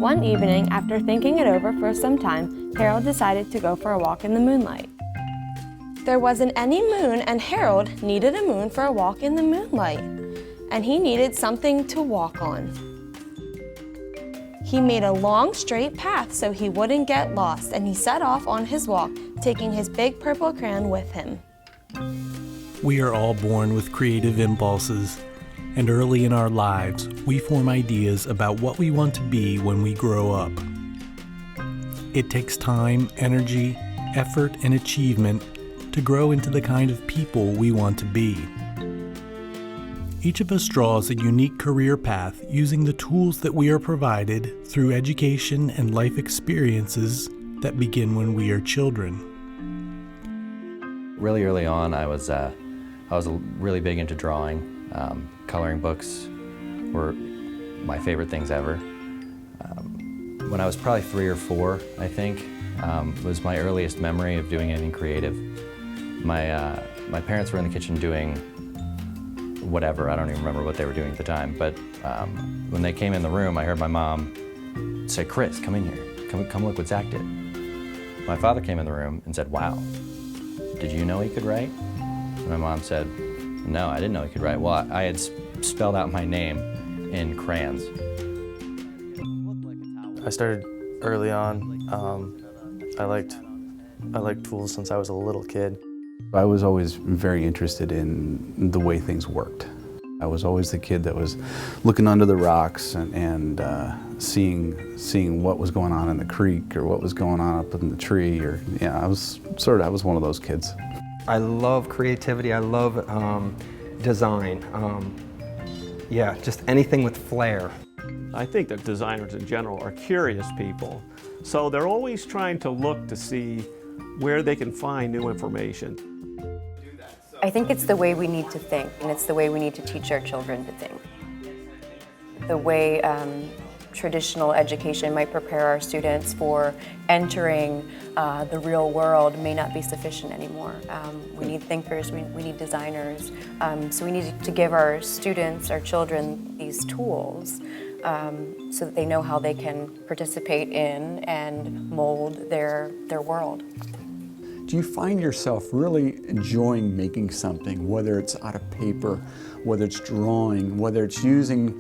One evening, after thinking it over for some time, Harold decided to go for a walk in the moonlight. There wasn't any moon, and Harold needed a moon for a walk in the moonlight, and he needed something to walk on. He made a long, straight path so he wouldn't get lost, and he set off on his walk, taking his big purple crayon with him. We are all born with creative impulses, and early in our lives, we form ideas about what we want to be when we grow up. It takes time, energy, effort, and achievement to grow into the kind of people we want to be. Each of us draws a unique career path using the tools that we are provided through education and life experiences that begin when we are children. Really early on, I was really big into drawing. Coloring books were my favorite things ever. When I was probably 3 or 4, I think, was my earliest memory of doing anything creative. My parents were in the kitchen doing whatever, I don't even remember what they were doing at the time, but when they came in the room, I heard my mom say, "Chris, come in here, come look what Zach did." My father came in the room and said, "Wow, did you know he could write?" And my mom said, "No, I didn't know he could write." Well, I had spelled out my name in crayons. I started early on. I liked tools since I was a little kid. I was always very interested in the way things worked. I was always the kid that was looking under the rocks and seeing what was going on in the creek or what was going on up in the tree. Or I was one of those kids. I love creativity. I love design. Just anything with flair. I think that designers in general are curious people, so they're always trying to look to see where they can find new information. I think it's the way we need to think, and it's the way we need to teach our children to think. The way traditional education might prepare our students for entering the real world may not be sufficient anymore. We need thinkers, we need designers, so we need to give our students, our children, these tools so that they know how they can participate in and mold their world. Do you find yourself really enjoying making something, whether it's out of paper, whether it's drawing, whether it's using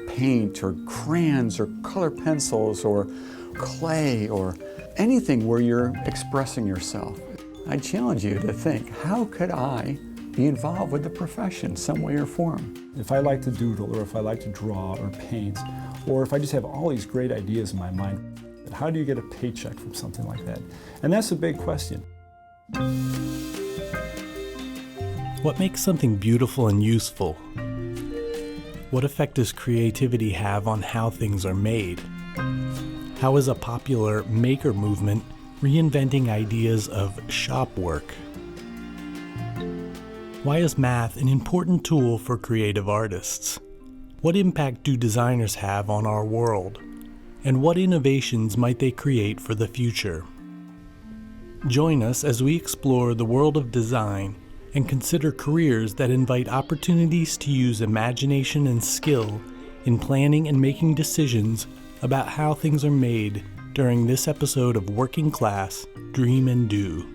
paint or crayons or color pencils or clay or anything where you're expressing yourself? I challenge you to think, how could I be involved with the profession some way or form? If I like to doodle or if I like to draw or paint, or if I just have all these great ideas in my mind, how do you get a paycheck from something like that? And that's a big question. What makes something beautiful and useful? What effect does creativity have on how things are made? How is a popular maker movement reinventing ideas of shop work? Why is math an important tool for creative artists? What impact do designers have on our world? And what innovations might they create for the future? Join us as we explore the world of design and consider careers that invite opportunities to use imagination and skill in planning and making decisions about how things are made during this episode of Working Class Dream and Do.